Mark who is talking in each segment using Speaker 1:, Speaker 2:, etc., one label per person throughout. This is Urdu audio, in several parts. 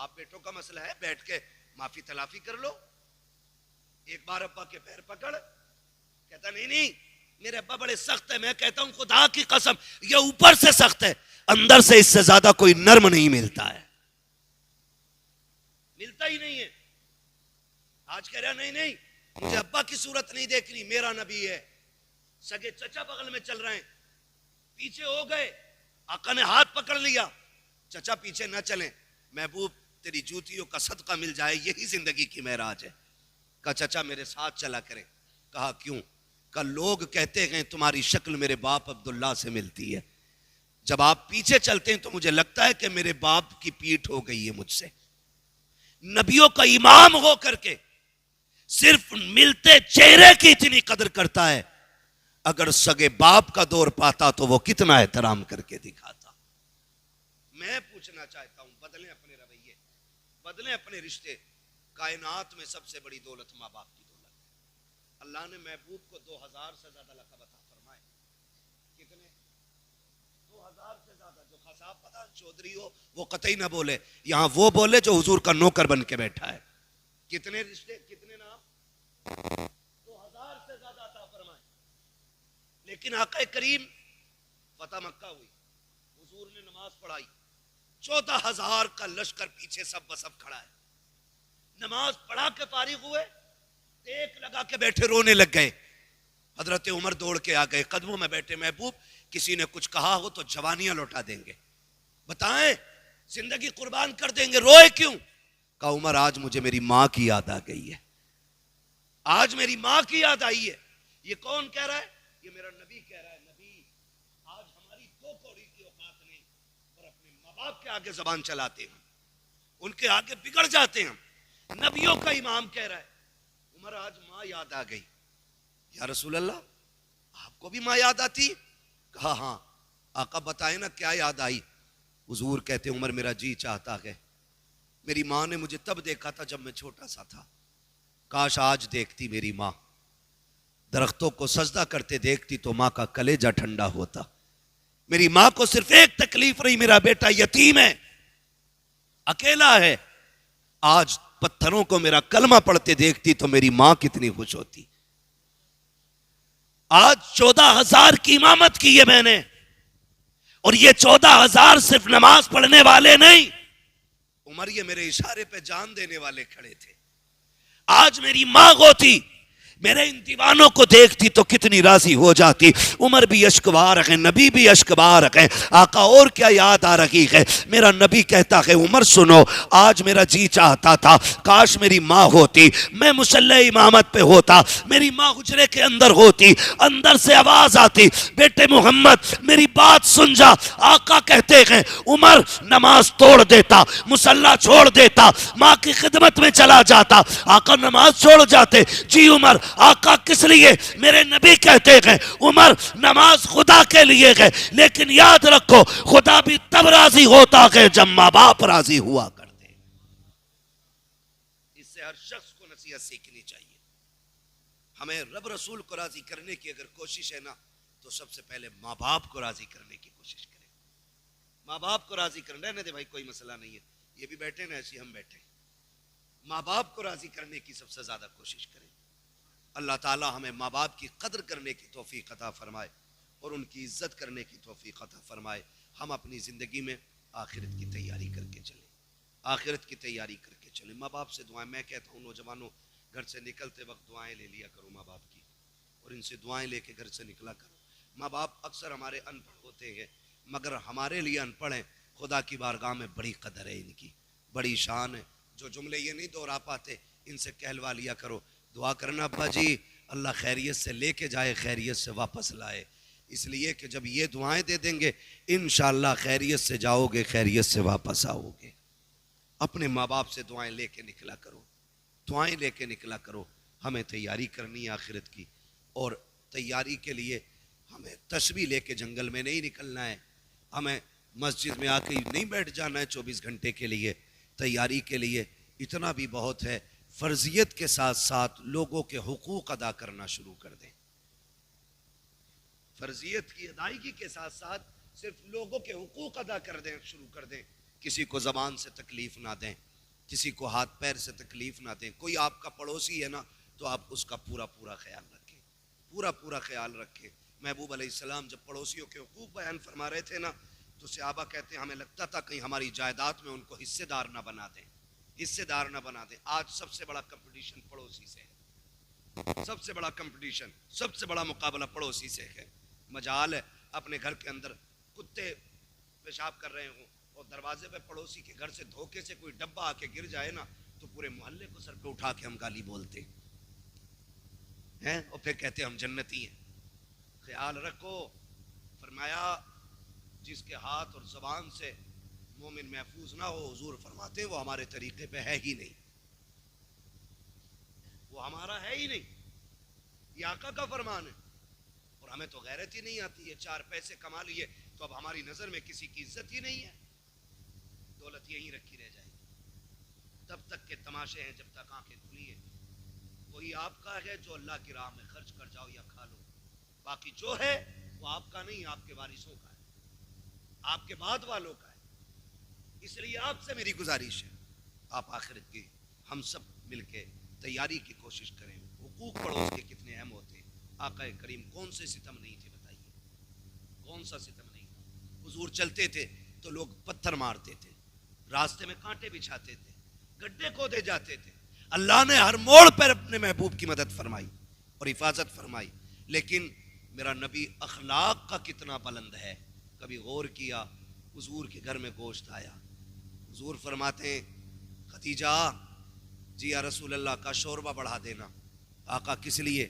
Speaker 1: باپ بیٹوں کا مسئلہ ہے، بیٹھ کے معافی تلافی کر لو. ایک بار ابا کے پیر پکڑ، کہتا نہیں میرے ابا بڑے سخت ہے. میں کہتا ہوں خدا کی قسم یہ اوپر سے سخت ہے، اندر سے اس سے زیادہ کوئی نرم نہیں ملتا ہے، ملتا ہی نہیں ہے. آج کہہ رہا نہیں مجھے ابا کی صورت نہیں دیکھنی، میرا نبی ہے. سگے چچا بغل میں چل رہے ہیں، پیچھے ہو گئے، آقا نے ہاتھ پکڑ لیا. چچا پیچھے نہ چلیں، محبوب تیری جوتیوں کا صدقہ مل جائے، یہی زندگی کی معراج ہے. کہا چچا میرے ساتھ چلا کریں. کہا کیوں؟ کہا لوگ کہتے ہیں تمہاری شکل میرے باپ عبداللہ سے ملتی ہے. جب آپ پیچھے چلتے ہیں تو مجھے لگتا ہے کہ میرے باپ کی پیٹھ ہو گئی ہے مجھ سے. نبیوں کا امام ہو کر کے صرف ملتے چہرے کی اتنی قدر کرتا ہے، اگر سگے باپ کا دور پاتا تو وہ کتنا احترام کر کے دکھاتا. میں پوچھنا چاہتا ہوں بدلیں اپنے رویے، بدلیں اپنے رشتے. کائنات میں سب سے بڑی دولت ماں باپ کی دولت ہے. اللہ نے محبوب کو 2000 سے زیادہ لقب عطا فرمائے. کتنے؟ 2000 سے زیادہ. جو خصاب پتہ چودھری ہو وہ قطعی نہ بولے، یہاں وہ بولے جو حضور کا نوکر بن کے بیٹھا ہے. کتنے رشتے، کتنے نام؟ 2000 سے زیادہ عطا فرمائے. لیکن آقا کریم فتح مکہ ہوئی، حضور نے نماز پڑھائی، 14,000 کا لشکر پیچھے سب بسب کھڑا ہے. نماز پڑھا کے فارغ ہوئے، ٹیک لگا کے بیٹھے رونے لگ گئے. حضرت عمر دوڑ کے آ گئے، قدموں میں بیٹھے. محبوب کسی نے کچھ کہا ہو تو جوانیاں لوٹا دیں گے، بتائیں زندگی قربان کر دیں گے، روئے کیوں؟ کہا عمر آج مجھے میری ماں کی یاد آ گئی ہے، آج میری ماں کی یاد آئی ہے. یہ کون کہہ رہا ہے؟ یہ میرا نبی کہہ رہا ہے. نبی آج ہماری 2 کوڑی کی اوقات نہیں، اور اپنے ماں باپ کے آگے زبان چلاتے ہیں، ان کے آگے بگڑ جاتے ہیں. نبیوں کا امام کہہ رہا ہے عمر آج ماں یاد آ گئی. یا رسول اللہ آپ کو بھی ماں یاد آتی؟ کہا ہاں. آقا بتائیں نا کیا یاد آئی؟ حضور کہتے عمر میرا جی چاہتا ہے میری ماں نے مجھے تب دیکھا تھا جب میں چھوٹا سا تھا، کاش آج دیکھتی میری ماں. درختوں کو سجدہ کرتے دیکھتی تو ماں کا کلیجہ ٹھنڈا ہوتا. میری ماں کو صرف ایک تکلیف رہی، میرا بیٹا یتیم ہے، اکیلا ہے. آج پتھروں کو میرا کلمہ پڑھتے دیکھتی تو میری ماں کتنی خوش ہوتی. آج 14,000 کی امامت کی ہے میں نے، اور یہ 14,000 صرف نماز پڑھنے والے نہیں، عمر یہ میرے اشارے پہ جان دینے والے کھڑے تھے. آج میری ماں ہوتی، میرے ان دیوانوں کو دیکھتی تو کتنی راضی ہو جاتی. عمر بھی اشکبار ہے، نبی بھی اشکبار ہے. آقا اور کیا یاد آ رہی ہے؟ میرا نبی کہتا ہے عمر سنو، آج میرا جی چاہتا تھا کاش میری ماں ہوتی، میں مصلی امامت پہ ہوتا، میری ماں حجرے کے اندر ہوتی. اندر سے آواز آتی بیٹے محمد میری بات سن جا. آقا کہتے ہیں عمر نماز توڑ دیتا، مصلی چھوڑ دیتا، ماں کی خدمت میں چلا جاتا. آقا نماز چھوڑ جاتے. جی عمر. آقا کس لیے؟ میرے نبی کہتے ہیں عمر نماز خدا کے لیے ہے، لیکن یاد رکھو خدا بھی تب راضی ہوتا ہے جب ماں باپ راضی ہوا کرتے. اس سے ہر شخص کو نصیحت سیکھنی چاہیے. ہمیں رب رسول کو راضی کرنے کی اگر کوشش ہے نا تو سب سے پہلے ماں باپ کو راضی کرنے کی کوشش کریں. ماں باپ کو راضی کرنا ہے نا دے بھائی، کوئی مسئلہ نہیں ہے، یہ بھی بیٹھے نا ایسے ہم بیٹھے. ماں باپ کو راضی کرنے کی سب سے زیادہ کوشش کریں. اللہ تعالی ہمیں ماں باپ کی قدر کرنے کی توفیق عطا فرمائے اور ان کی عزت کرنے کی توفیق عطا فرمائے. ہم اپنی زندگی میں آخرت کی تیاری کر کے چلیں، آخرت کی تیاری کر کے چلیں. ماں باپ سے دعائیں، میں کہتا ہوں نوجوانوں گھر سے نکلتے وقت دعائیں لے لیا کرو ماں باپ کی، اور ان سے دعائیں لے کے گھر سے نکلا کرو. ماں باپ اکثر ہمارے ان پڑھ ہوتے ہیں مگر ہمارے لیے ان پڑھ ہیں. خدا کی بارگاہ میں بڑی قدر ہے ان کی، بڑی شان ہے. جو جملے یہ نہیں دہرا پاتے ان سے کہلوا لیا کرو. دعا کرنا ابا جی اللہ خیریت سے لے کے جائے، خیریت سے واپس لائے، اس لیے کہ جب یہ دعائیں دے دیں گے انشاءاللہ خیریت سے جاؤ گے، خیریت سے واپس آؤ گے. اپنے ماں باپ سے دعائیں لے کے نکلا کرو، دعائیں لے کے نکلا کرو. ہمیں تیاری کرنی ہے آخرت کی، اور تیاری کے لیے ہمیں تسبیح لے کے جنگل میں نہیں نکلنا ہے، ہمیں مسجد میں آ کے نہیں بیٹھ جانا ہے 24 گھنٹے کے لیے. تیاری کے لیے اتنا بھی بہت ہے، فرضیت کے ساتھ ساتھ لوگوں کے حقوق ادا کرنا شروع کر دیں. فرضیت کی ادائیگی کے ساتھ ساتھ صرف لوگوں کے حقوق ادا کر دیں، شروع کر دیں. کسی کو زبان سے تکلیف نہ دیں، کسی کو ہاتھ پیر سے تکلیف نہ دیں. کوئی آپ کا پڑوسی ہے نا تو آپ اس کا پورا پورا خیال رکھیں, پورا پورا خیال رکھیں. محبوب علیہ السلام جب پڑوسیوں کے حقوق بیان فرما رہے تھے نا تو صحابہ کہتے ہیں ہمیں لگتا تھا کہیں ہماری جائیداد میں ان کو حصے دار نہ بنا دیں, حصے دار نہ بنا دیں. آج سب سے بڑا کمپٹیشن پڑوسی سے ہے, سب سے بڑا کمپٹیشن, سب سے بڑا مقابلہ پڑوسی سے ہے. مجال ہے اپنے گھر کے اندر کتے پیشاب کر رہے ہوں اور دروازے پہ پڑوسی کے گھر سے دھوکے سے کوئی ڈبہ آ کے گر جائے نا تو پورے محلے کو سر پہ اٹھا کے ہم گالی بولتے ہیں اور پھر کہتے ہیں ہم جنتی ہیں. خیال رکھو, فرمایا جس کے ہاتھ اور زبان سے مومن محفوظ نہ ہو, حضور فرماتے ہیں وہ ہمارے طریقے پہ ہے ہی نہیں, وہ ہمارا ہے ہی نہیں. یہ آقا کا فرمان ہے. اور ہمیں تو غیرت ہی نہیں آتی ہے, 4 پیسے کما لیے تو اب ہماری نظر میں کسی کی عزت ہی نہیں ہے, دولت یہیں رکھی رہ جائے گی. تب تک کے تماشے ہیں جب تک آنکھیں کھلی ہیں. کوئی آپ کا ہے جو اللہ کی راہ میں خرچ کر جاؤ یا کھا لو, باقی جو ہے وہ آپ کا نہیں, آپ کے وارثوں کا ہے, آپ کے بعد والوں کا ہے. اس لیے آپ سے میری گزارش ہے آپ آخرت کی ہم سب مل کے تیاری کی کوشش کریں. حقوق پڑوس کے کتنے اہم ہوتے ہیں. آقا کریم کون سے ستم نہیں تھے بتائیے, کون سا ستم نہیں تھا. حضور چلتے تھے تو لوگ پتھر مارتے تھے, راستے میں کانٹے بچھاتے تھے, گڈھے کھودے جاتے تھے. اللہ نے ہر موڑ پر اپنے محبوب کی مدد فرمائی اور حفاظت فرمائی. لیکن میرا نبی اخلاق کا کتنا بلند ہے. کبھی غور کیا, حضور کے گھر میں گوشت آیا, حضور فرماتے ہیں خدیجہ جی یا رسول اللہ کا شوربہ بڑھا دینا. آقا کس لیے؟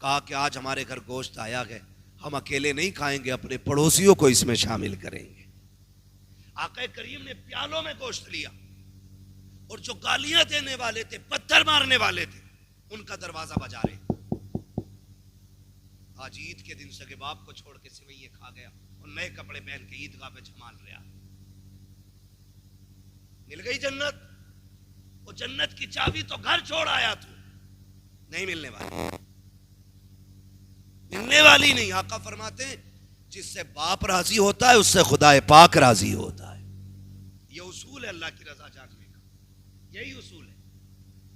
Speaker 1: کہا کہ آج ہمارے گھر گوشت آیا ہے, ہم اکیلے نہیں کھائیں گے, اپنے پڑوسیوں کو اس میں شامل کریں گے. آقا کریم نے پیالوں میں گوشت لیا اور جو گالیاں دینے والے تھے, پتھر مارنے والے تھے, ان کا دروازہ بجا رہے. آج عید کے دن سگے باپ کو چھوڑ کے سوئیے کھا گیا اور نئے کپڑے پہن کے عیدگاہ پہ جھمال رہا. مل گئی جنت. وہ جنت کی چابی تو گھر چھوڑ آیا, تو نہیں ملنے والی, ملنے والی نہیں. آقا فرماتے ہیں جس سے باپ راضی ہوتا ہے اس سے خدا پاک راضی ہوتا ہے. یہ اصول ہے اللہ کی رضا جاننے کا, یہی اصول ہے.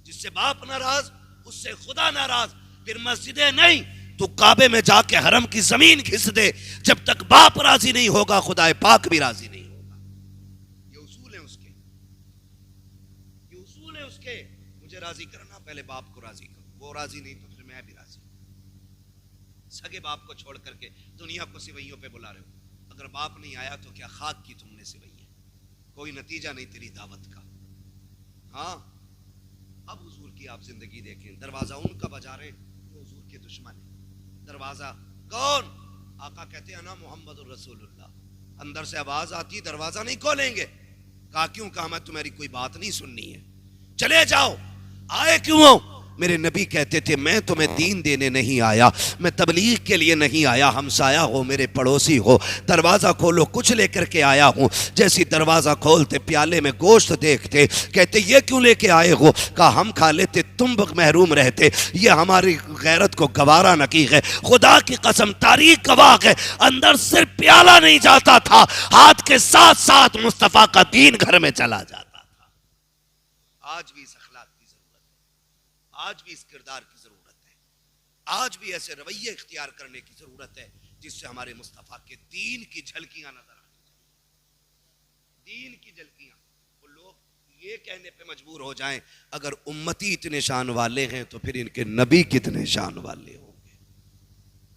Speaker 1: جس سے باپ ناراض اس سے خدا ناراض. پھر مسجدیں نہیں تو کعبے میں جا کے حرم کی زمین گھس دے, جب تک باپ راضی نہیں ہوگا خدا پاک بھی راضی نہیں ہوگا. یہ اصول ہے اس کے, یہ اصول ہے اس کے. مجھے راضی کرنا پہلے باپ کو راضی کرو, وہ راضی نہیں تو پھر میں بھی راضی. سگے باپ کو چھوڑ کر کے دنیا کو سوئیوں پہ بلا رہے ہو. اگر باپ نہیں آیا تو کیا خاک کی تم نے سوئی ہے, کوئی نتیجہ نہیں تیری دعوت کا. ہاں اب حضور کی آپ زندگی دیکھیں, دروازہ ان کا بجا رہے وہ حضور کے دشمن ہے. دروازہ کون؟ آقا کہتے ہیں انا محمد الرسول اللہ. اندر سے آواز آتی, دروازہ نہیں کھولیں گے. کہا کیوں؟ کہا میں تمہاری کوئی بات نہیں سننی ہے, چلے جاؤ. آئے کیوں ہو؟ میرے نبی کہتے تھے میں تمہیں دین دینے نہیں آیا, میں تبلیغ کے لیے نہیں آیا. ہمسایہ ہو, میرے پڑوسی ہو, دروازہ کھولو, کچھ لے کر کے آیا ہوں. جیسی دروازہ کھولتے پیالے میں گوشت دیکھتے کہتے یہ کیوں لے کے آئے ہو؟ کہا ہم کھا لیتے, تم محروم رہتے. یہ ہماری غیرت کو گوارا نہ کی ہے. خدا کی قسم تاریخ گواہ ہے, اندر صرف پیالہ نہیں جاتا تھا, ہاتھ کے ساتھ ساتھ مصطفیٰ کا دین گھر میں چلا جاتا تھا. آج بھی اس اخلاق کی ضرورت ہے, آج بھی اس کردار کی ضرورت ہے, آج بھی ایسے رویے اختیار کرنے کی ضرورت ہے جس سے ہمارے مصطفیٰ کے دین کی جھلکیاں نظر آنی چاہیے. دین کی جھلکیاں. وہ لوگ یہ کہنے پہ مجبور ہو جائیں اگر امتی اتنے شان والے ہیں تو پھر ان کے نبی کتنے شان والے ہوں گے.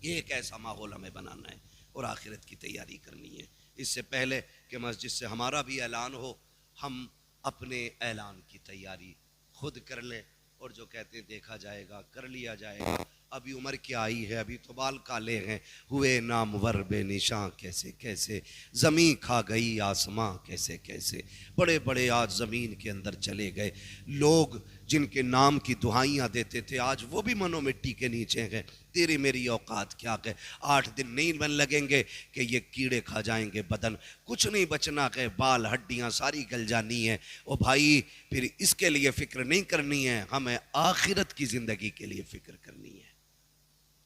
Speaker 1: یہ ایک ایسا ماحول ہمیں بنانا ہے اور آخرت کی تیاری کرنی ہے. اس سے پہلے کہ مسجد سے ہمارا بھی اعلان ہو, ہم اپنے اعلان کی تیاری خود کر لیں. اور جو کہتے ہیں دیکھا جائے گا, کر لیا جائے گا. ابھی عمر کیا آئی ہے, ابھی تو بال کالے ہیں, ہوئے نامور بے نشاں کیسے کیسے, زمین کھا گئی آسماں کیسے کیسے. بڑے بڑے آج زمین کے اندر چلے گئے لوگ جن کے نام کی دعائیاں دیتے تھے, آج وہ بھی منو مٹی کے نیچے ہیں. تیری میری اوقات کیا ہے, 8 دن نہیں بن لگیں گے کہ یہ کیڑے کھا جائیں گے بدن, کچھ نہیں بچنا ہے, بال ہڈیاں ساری گل جانی ہیں. او بھائی پھر اس کے لیے فکر نہیں کرنی ہے, ہمیں آخرت کی زندگی کے لیے فکر کرنی ہے.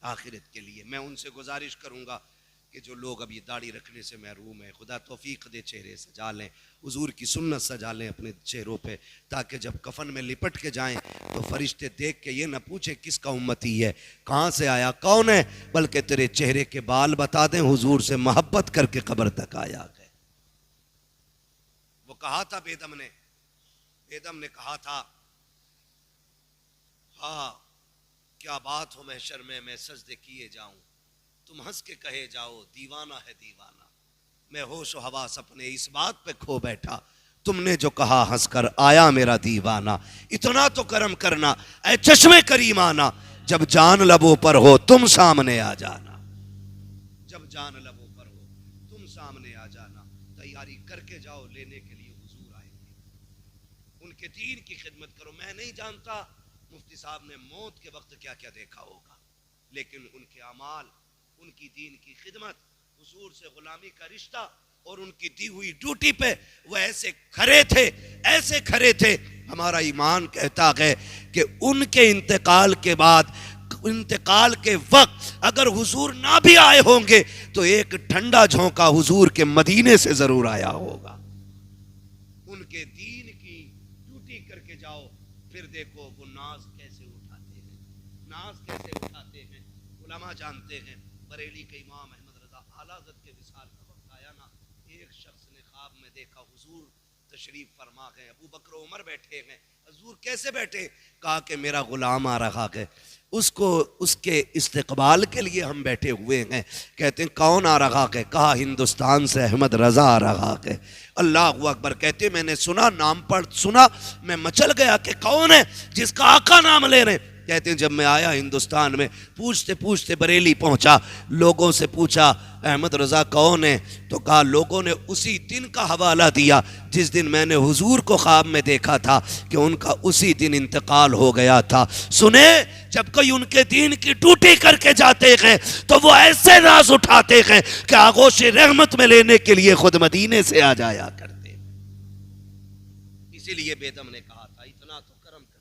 Speaker 1: آخرت کے لیے میں ان سے گزارش کروں گا کہ جو لوگ اب یہ داڑھی رکھنے سے محروم ہیں، خدا توفیق دے چہرے سجا لیں، حضور کی سنت سجا لیں اپنے چہروں پہ، تاکہ جب کفن میں لپٹ کے جائیں تو فرشتے دیکھ کے یہ نہ پوچھیں کس کا امتی ہے، کہاں سے آیا، کون ہے، بلکہ تیرے چہرے کے بال بتا دیں، حضور سے محبت کر کے قبر تک آیا گئے۔ وہ کہا تھا بیدم نے کہا تھا، ہاں کیا بات ہو محشر میں سجدے کیے جاؤں، تم ہنس کے کہے جاؤ دیوانہ ہے دیوانہ، میں ہوش و حواس اپنے اس بات پہ کھو بیٹھا، تم نے جو کہا ہنس کر آیا میرا دیوانہ، اتنا تو کرم کرنا اے چشمے کریمانہ، جب جان لبوں پر ہو تم سامنے آ جانا، جب جان لبوں پر ہو تم سامنے آ جانا، تیاری کر کے جاؤ، لینے کے لیے حضور آئیں گے، ان کے دین کی خدمت کرو۔ میں نہیں جانتا مفتی صاحب نے موت کے وقت کیا کیا دیکھا ہوگا، لیکن ان کے اعمال، ان کی دین کی خدمت، حضور سے غلامی کا رشتہ اور ان کی دی ہوئی ڈیوٹی پہ وہ ایسے کھڑے تھے، ہمارا ایمان کہتا ہے کہ ان کے انتقال کے بعد، انتقال کے وقت اگر حضور نہ بھی آئے ہوں گے تو ایک ٹھنڈا جھونکا حضور کے مدینے سے ضرور آیا ہوگا۔ ان کے دین کی ڈیوٹی کر کے جاؤ، پھر دیکھو وہ ناز کیسے اٹھاتے ہیں۔ علماء جانتے ہیں، بریلی کے امام احمد رضا اعلیٰ حضرت کے وصال کا وقت آیا نا، ایک شخص نے خواب میں دیکھا حضور تشریف فرما گئے، ابو بکر و عمر بیٹھے ہیں۔ حضور کیسے بیٹھے؟ کہا کہ میرا غلام آ رہا ہے، اس کے استقبال کے لیے ہم بیٹھے ہوئے ہیں۔ کہتے ہیں کون آ رہا ہے؟ کہا ہندوستان سے احمد رضا آ رہا ہے۔ اللہ اکبر، کہتے میں نے سنا، نام پڑھ سنا، میں مچل گیا کہ کون ہے جس کا آقا نام لے رہے ہیں۔ کہتے ہیں جب میں آیا ہندوستان میں، پوچھتے بریلی پہنچا، لوگوں سے پوچھا احمد رضا کون ہے، تو کہا لوگوں نے اسی دن کا حوالہ دیا جس دن میں نے حضور کو خواب میں دیکھا تھا کہ ان کا اسی دن انتقال ہو گیا تھا۔ سنے، جب کوئی ان کے دین کی ڈیوٹی کر کے جاتے ہیں تو وہ ایسے ناز اٹھاتے ہیں کہ آغوش رحمت میں لینے کے لیے خود مدینے سے آ جایا کرتے۔ اسی لیے بیدم نے کہا تھا اتنا تو کرم کرنا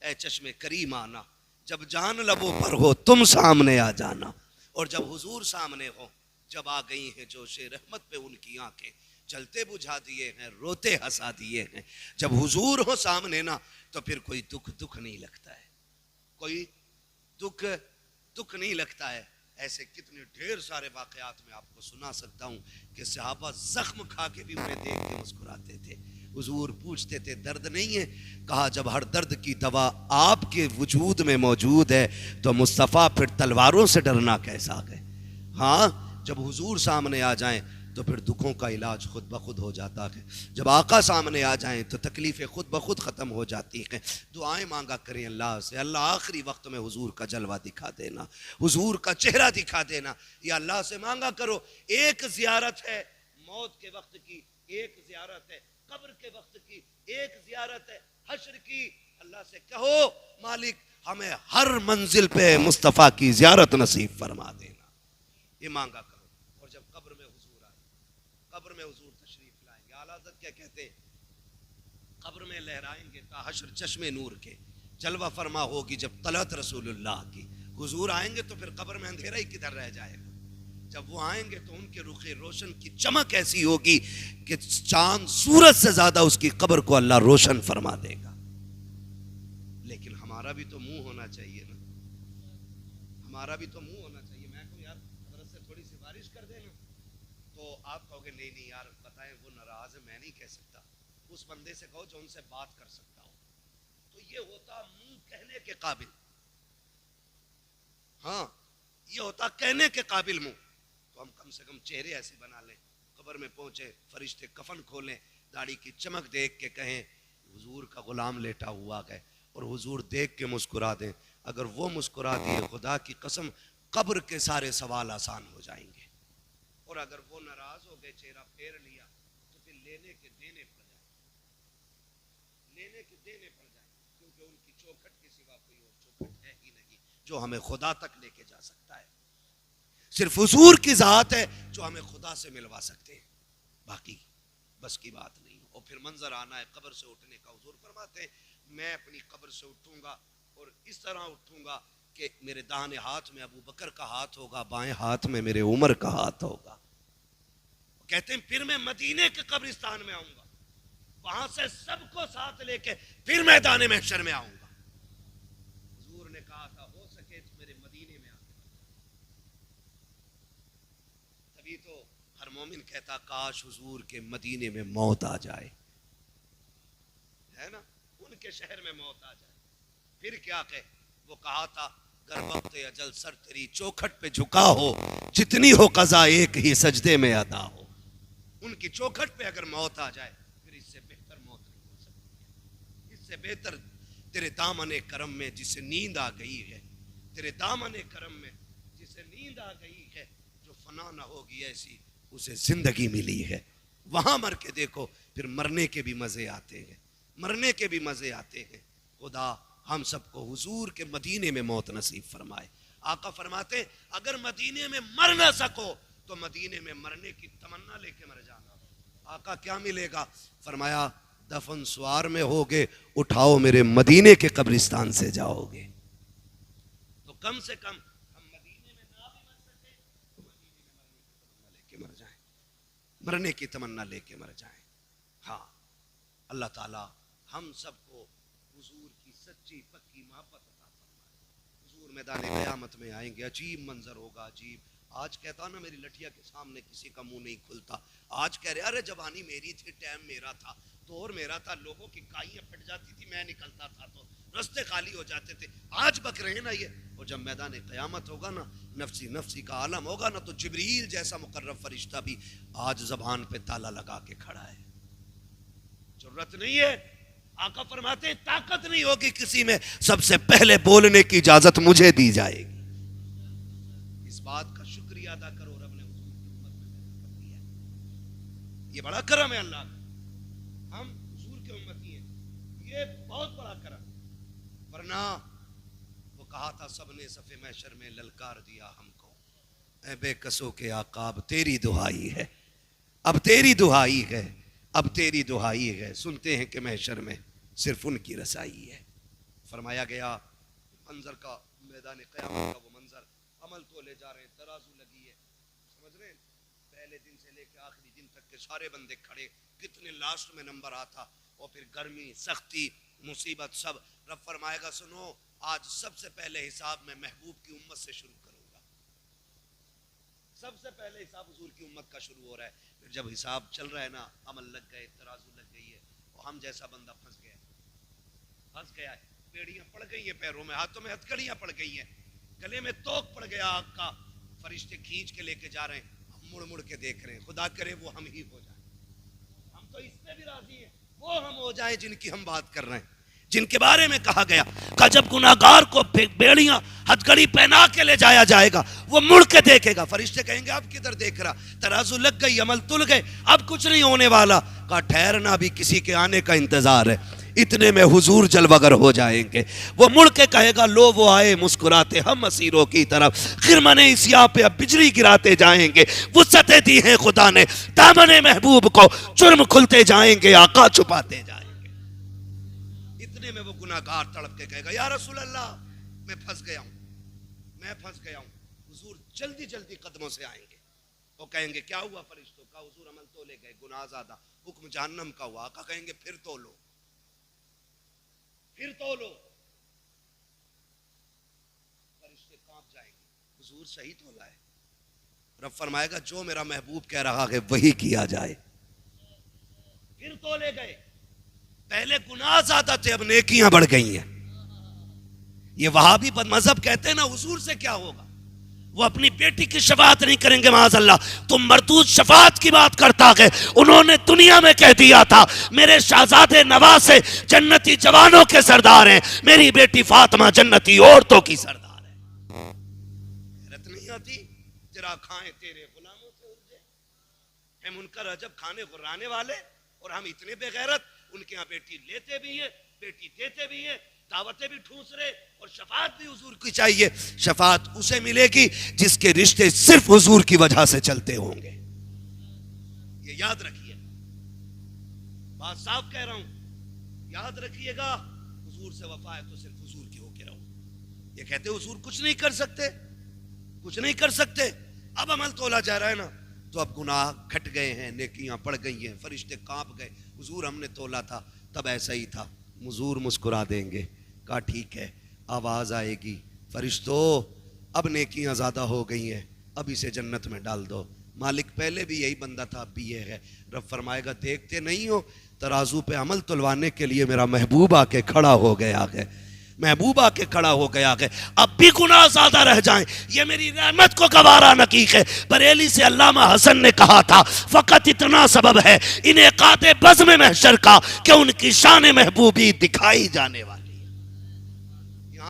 Speaker 1: اے چشم کریم آنا، جب جان لبوں پر ہو تم سامنے آ جانا۔ اور جب حضور سامنے ہو، جب آ گئی ہیں جوش رحمت پہ ان کی آنکھیں، چلتے بجھا دیے ہیں، روتے ہنسا دیے ہیں۔ جب حضور ہو سامنے نا تو پھر کوئی دکھ نہیں لگتا ہے، کوئی دکھ نہیں لگتا ہے۔ ایسے کتنے ڈھیر سارے واقعات میں آپ کو سنا سکتا ہوں کہ صحابہ زخم کھا کے بھی انہیں دیکھ کے مسکراتے تھے۔ حضور پوچھتے تھے درد نہیں ہے؟ کہا جب ہر درد کی دوا آپ کے وجود میں موجود ہے تو مصطفیٰ پھر تلواروں سے ڈرنا کیسا ہے؟ ہاں، جب حضور سامنے آ جائیں تو پھر دکھوں کا علاج خود بخود ہو جاتا ہے، جب آقا سامنے آ جائیں تو تکلیفیں خود بخود ختم ہو جاتی ہیں۔ دعائیں مانگا کریں اللہ سے، اللہ آخری وقت میں حضور کا جلوہ دکھا دینا، حضور کا چہرہ دکھا دینا، یا اللہ سے مانگا کرو۔ ایک زیارت ہے موت کے وقت کی، ایک زیارت ہے قبر کے وقت کی، ایک زیارت ہے حشر کی۔ اللہ سے کہو مالک ہمیں ہر منزل پہ مصطفیٰ کی زیارت نصیب فرما دینا، یہ مانگا کرو۔ اور جب قبر میں حضور آئے، قبر میں حضور تشریف لائیں گے، اعلیٰ حضرت کیا کہتے ہیں؟ قبر میں لہرائیں گے تا حشر چشم نور کے، جلوہ فرما ہوگی جب طلعت رسول اللہ کی۔ حضور آئیں گے تو پھر قبر میں اندھیرا ہی کدھر رہ جائے گا۔ جب وہ آئیں گے تو ان کے رخ روشن کی چمک ایسی ہوگی کہ چاند سورج سے زیادہ اس کی قبر کو اللہ روشن فرما دے گا۔ لیکن ہمارا بھی تو منہ ہونا چاہیے نا، ہمارا بھی تو منہ ہونا چاہیے۔ میں کہوں یار حضرت سے تھوڑی سی بارش کر دینا تو آپ کہو گے نہیں یار بتائیں وہ ناراض ہے، میں نہیں کہہ سکتا۔ اس بندے سے کہو جو ان سے بات کر سکتا ہو، تو یہ ہوتا منہ کہنے کے قابل، ہاں یہ ہوتا کہنے کے قابل منہ۔ تو ہم کم سے کم چہرے ایسے بنا لیں، قبر میں پہنچے فرشتے کفن کھولیں، داڑھی کی چمک دیکھ کے کہیں حضور کا غلام لیٹا ہوا ہے، اور حضور دیکھ کے مسکرا دیں۔ اگر وہ مسکرا دیے خدا کی قسم قبر کے سارے سوال آسان ہو جائیں گے۔ اور اگر وہ ناراض ہو گئے، چہرہ پھیر لیا، تو پھر لینے کے دینے پڑ جائیں، لینے کے دینے پڑ جائیں، کیونکہ ان کی چوکھٹ کے سوا کوئی اور چوکھٹ ہے ہی نہیں جو ہمیں خدا تک لے کے جا سکتا ہے۔ صرف حضور کی ذات ہے جو ہمیں خدا سے ملوا سکتے ہیں، باقی بس کی بات نہیں۔ اور پھر منظر آنا ہے قبر سے اٹھنے کا۔ حضور فرماتے ہیں میں اپنی قبر سے اٹھوں گا اور اس طرح اٹھوں گا کہ میرے داہنے ہاتھ میں ابو بکر کا ہاتھ ہوگا، بائیں ہاتھ میں میرے عمر کا ہاتھ ہوگا. کہتے ہیں پھر میں مدینے کے قبرستان میں آؤں گا، وہاں سے سب کو ساتھ لے کے پھر میدان محشر میں آؤں گا. حضور نے کہا تھا ہو سکے تو میرے مدینے میں آ کے. تبھی تو ہر مومن کہتا کاش حضور کے مدینے میں موت آ جائے، ہے نا، ان کے شہر میں موت آ جائے. پھر کیا کہ وہ کہا تھا گر وقت اجل سر تیری چوکھٹ پہ جھکا ہو، جتنی ہو قضا ایک ہی سجدے میں ادا ہو. ان کی چوکھٹ پہ اگر موت آ جائے پھر اس سے بہتر موت نہیں ہو سکتی. اس سے بہتر تیرے دامن کرم میں جسے نیند آ گئی ہے، تیرے دامن کرم میں جسے نیند آ گئی ہے، جو فنا نہ ہوگی ایسی اسے زندگی ملی ہے. وہاں مر کے دیکھو پھر مرنے کے بھی مزے آتے ہیں، مرنے کے بھی مزے آتے ہیں. خدا ہم سب کو حضور کے مدینے میں موت نصیب فرمائے. آقا فرماتے اگر مدینے میں مر نہ سکو تو مدینے میں مرنے کی تمنا لے کے مر جانا. آقا کیا ملے گا؟ فرمایا دفن سوار میں ہوگے، اٹھاؤ میرے مدینے کے قبرستان سے جاؤ گے. تو کم سے کم ہم مدینے میں نہ بھی مر سکے تو مدینے میں مرنے کی تمنا لے کے مر جائیں، مرنے کی تمنا لے کے مر جائیں. ہاں اللہ تعالی ہم سب کو حضور کی سچی پکی محبت عطا فرمائے. حضور میدان قیامت میں آئیں گے، عجیب منظر ہوگا، عجیب. آج کہتا نا میری لٹھیا کے سامنے کسی کا منہ نہیں کھلتا. آج کہہ رہے ارے جوانی میری تھی، ٹائم میرا تھا، دور میرا تھا، لوگوں کی کائیاں پھٹ جاتی تھی، میں نکلتا تھا تو رستے خالی ہو جاتے تھے. آج بک رہے ہیں نا یہ. اور جب میدان قیامت ہوگا نا، نفسی نفسی کا عالم ہوگا نا، تو جبریل جیسا مقرب فرشتہ بھی آج زبان پہ تالا لگا کے کھڑا ہے. ضرورت نہیں ہے. آقا فرماتے طاقت نہیں ہوگی کسی میں، سب سے پہلے بولنے کی اجازت مجھے دی جائے گی. اس بات کا شکریہ ادا کرو، رب نے حضور کی امت میں کر دیا. یہ بڑا کرم ہے اللہ کا، ہم حضور کے امتی ہیں، یہ بہت بڑا کرم. ورنہ وہ کہا تھا سب نے صف محشر میں للکار دیا ہم کو، اے بے کسوں کے آقا اب تیری دہائی ہے، اب تیری دہائی ہے، اب تیری دہائی ہے. سنتے ہیں کہ محشر میں صرف ان کی رسائی ہے. فرمایا گیا منظر کا، میدان قیامت کا وہ منظر، عمل تو لے جا رہے ہیں، ترازو لگی ہے، سمجھ رہے ہیں، پہلے دن سے لے کے آخری دن تک کے سارے بندے کھڑے، کتنے لاسٹ میں نمبر آتا، اور پھر گرمی، سختی، مصیبت سب. رب فرمائے گا سنو آج سب سے پہلے حساب میں محبوب کی امت سے شروع کروں گا. سب سے پہلے حساب حضور کی امت کا شروع ہو رہا ہے. پھر جب حساب چل رہا ہے نا، عمل لگ گئے، ترازو لگ گئی ہے، اور ہم جیسا بندہ پھنس گیا ہے. بیڑیاں پڑ گئی ہیں پیروں میں، ہاتھوں میں ہتھکڑیاں پڑ گئی ہیں، گلے میں توق پڑ گیا آگ کا، فرشتے کھینچ کے لے کے جا رہے ہیں. ہم مڑ مڑ کے دیکھ رہے ہیں، خدا کرے وہ ہم ہی ہو جائیں. ہم تو اس پہ بھی راضی ہیں وہ ہم ہو جائیں جن کی ہم بات کر رہے ہیں، جن کے بارے میں کہا گیا کہ جب گناہگار کو بیڑیاں ہتھکڑی پہنا کے لے جایا جائے گا، وہ مڑ کے دیکھے گا، فرشتے کہیں گے اب کدھر دیکھ رہا، ترازو لگ گئی، عمل تل گئے، اب کچھ نہیں ہونے والا. کہا ٹھہرنا بھی کسی کے آنے کا انتظار ہے. اتنے میں حضور جلوگر ہو جائیں گے. وہ مڑ کے کہے گا لو وہ آئے مسکراتے ہم اسیروں کی طرف، خرمن سیاہ پہ اب بجلی گراتے جائیں گے. وسعتیں دی ہیں خدا نے دامن محبوب کو، جرم کھلتے جائیں گے، آقا چھپاتے جائیں گے. اتنے میں وہ گناہگار تڑپ کے کہے گا یا رسول اللہ میں پھنس گیا ہوں، میں پھنس گیا ہوں. حضور جلدی جلدی قدموں سے آئیں گے. وہ کہیں گے کیا ہوا فرشتوں کا؟ حضور عمل تو لے گئے، گناہ زیادہ، حکم جہنم کا ہوا. آقا کہیں گے پھر تو لو، پھر تو لو. فرشتے کانپ جائیں گے، حضور صحیح تو لائے. رب فرمائے گا جو میرا محبوب کہہ رہا ہے وہی کیا جائے. پھر تو لے گئے. پہلے گناہ زیادہ تھے، اب نیکیاں بڑھ گئی ہیں. یہ وہابی مذہب کہتے ہیں نا حضور سے کیا ہوگا، وہ اپنی بیٹی کی شفاعت نہیں کریں گے معاذ اللہ. تم مردود شفاعت کی بات کرتا ہے. انہوں نے دنیا میں کہہ دیا تھا میرے شہزادے نواسے جنتی جوانوں کے سردار ہیں، میری بیٹی فاطمہ جنتی عورتوں کی سردار ہے. حیرت نہیں آتی؟ جرا کھائیں تیرے غلاموں سے الجھے، ہم ان کا رجب کھانے غرانے والے، اور ہم اتنے بے غیرت. ان کے ہاں بیٹی لیتے بھی ہیں، بیٹی دیتے بھی ہیں، دعوتیں بھی ٹھوس رہے، اور شفاعت بھی حضور کی چاہیے. شفاعت اسے ملے گی جس کے رشتے صرف حضور کی وجہ سے چلتے ہوں گے. یہ یاد رکھیے، بات صاف کہہ رہا ہوں، یاد رکھیے گا. حضور سے وفا ہے تو صرف حضور کی ہو کے رہو. یہ کہتے حضور کچھ نہیں کر سکتے، کچھ نہیں کر سکتے. اب عمل تولا جا رہا ہے نا، تو اب گناہ گھٹ گئے ہیں، نیکیاں بڑھ گئی ہیں، فرشتے کانپ گئے. حضور ہم نے تولا تھا تب ایسا ہی تھا. حضور مسکرا دیں گے. کہا ٹھیک ہے. آواز آئے گی فرشتو اب نیکیاں زیادہ ہو گئی ہیں، اب اسے جنت میں ڈال دو. مالک پہلے بھی یہی بندہ تھا، اب بھی یہ ہے. رب فرمائے گا دیکھتے نہیں ہو ترازو پہ عمل تلوانے کے لیے میرا محبوب آ کے کھڑا ہو گیا ہے، محبوب آ کے کھڑا ہو گیا ہے. اب بھی گناہ زیادہ رہ جائیں یہ میری رحمت کو گوارا نہ کی ہے. بریلی سے علامہ حسن نے کہا تھا فقط اتنا سبب ہے انعقاد بزم محشر کا کہ ان کی شان محبوبی دکھائی جانے والی.